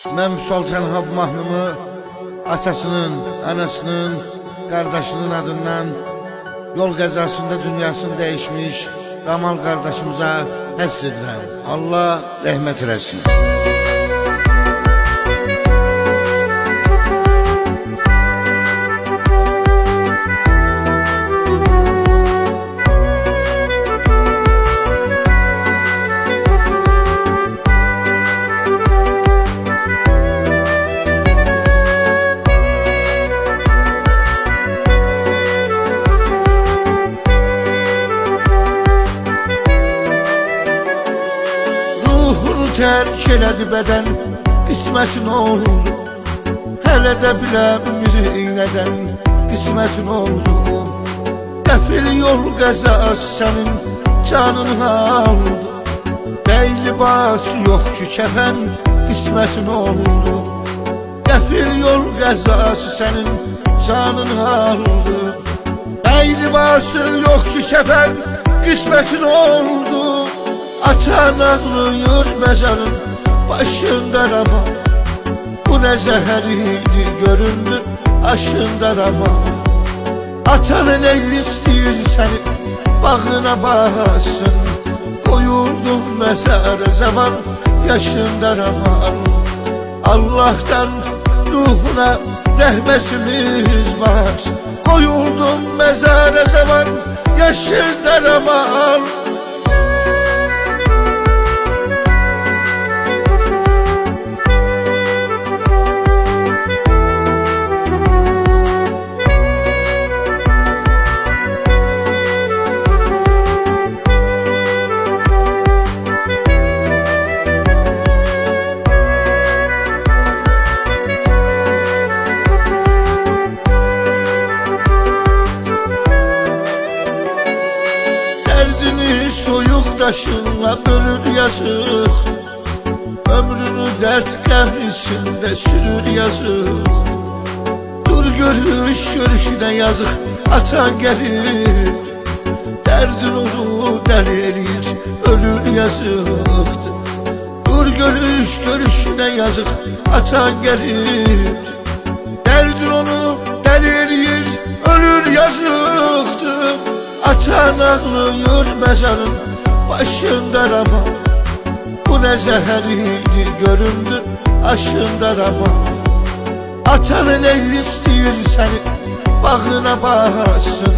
Mən Vüsal Tənha bu mahnımı atasının, anasının, qardaşının adından yol qəzasında dünyasını dəyişmiş Ramal qardaşımıza həsr edirəm. Allah rəhmət eləsin. Terk elədi bədən, qismətin oldu. Hələ də biləmir nədən, qismətin oldu. Qəfil yol qəzası sənin canını aldı. Bəy libası yox ki kəfən, qismətin oldu. Qəfil yol qəzası sənin canını aldı. Bəy libası yox ki kəfən, qismətin oldu. Atan ağlıyor mezarın başında Ramal. Bu ne zehir idi göründü aşında Ramal. Atanın el istiyor seni bağrına bassın. Koyuldum mezara zaman yaşında Ramal. Allah'tan ruhuna rahmetimiz var. Koyuldum mezara zaman yaşında Ramal. Soyuq daşınla bölür yazıq. Ömrünü dert qəm içində sürür yazıq. Dur görüşünə yazıq atan gəlir. Dərdin onu dəli eləyir, ölür yazıqdır. Dur görüşünə yazıq atan gəlir. Dərdin onu dəli eləyir, ölür yazıqdır. Atan ağlıyor mezarın başında Ramal. Bu ne zehir idi göründü aşında Ramal. Atanın el istiyor seni bağrına bassın.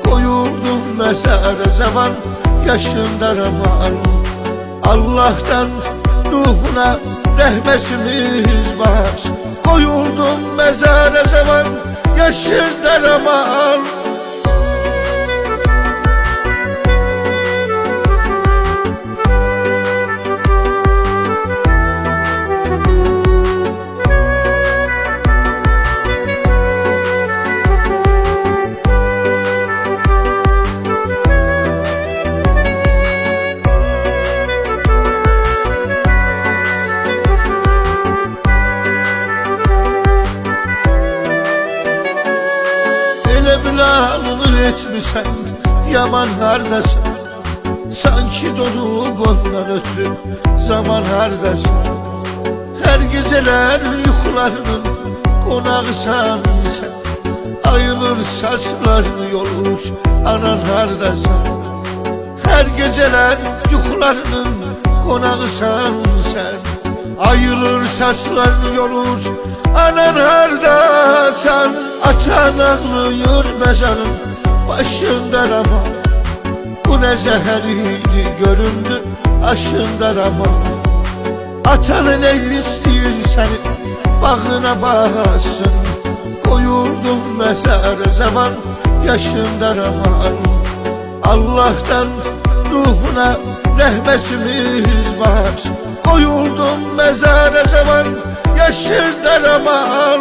Koyuldum mezara zaman yaşında Ramal. Allah'tan ruhuna rahmetimiz var. Koyuldum mezara zaman yaşında Ramal. Planını etmişsen yaman hardasın. Sanki dolup ondan ötürü zaman hardasın. Her geceler yuxularının qonağısan sen. Ayılır saçlarını yolmuş anan hardasın. Her geceler yuxularının qonağısan sen. Ayılır saçlarını yolmuş anan hardasan. Atan ağlıyor mezarın başında Ramal. Bu ne zehir idi göründü aşında Ramal. Atanın el istiyor seni bağrına bassın. Koyuldum mezara zaman yaşında Ramal. Allah'tan ruhuna rahmetimiz var. Koyuldum mezara zaman yaşında Ramal.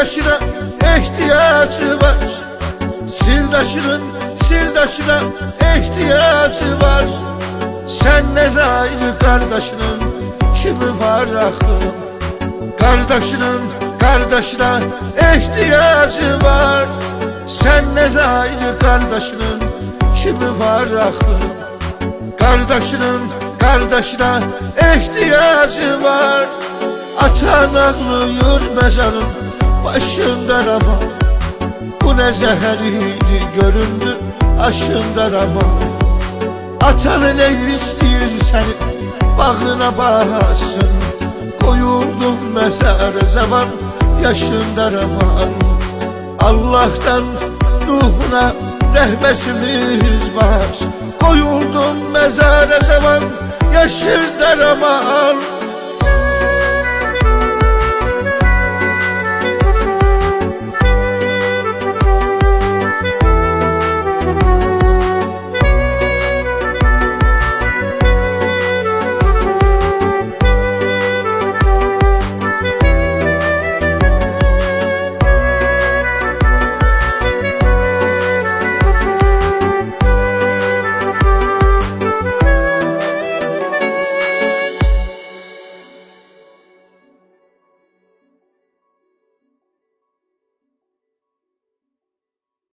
sirdaşına ihtiyacı var. Sirdaşına ihtiyacı var. Senle aynı kardeşinin kimi var axı? Kardeşine ihtiyacı var. Senle aynı kardeşinin kimi var axı? Kardeşine ihtiyacı var. Atan ağlıyor mezarın başında ama bu ne zehiriydi göründü aşında ama. Atan ne istiyor seni bağrına bassın, koyuldum mezara zaman yaşında aman. Allah'tan ruhuna rahmetimiz var, koyuldum mezara zaman yaşında aman.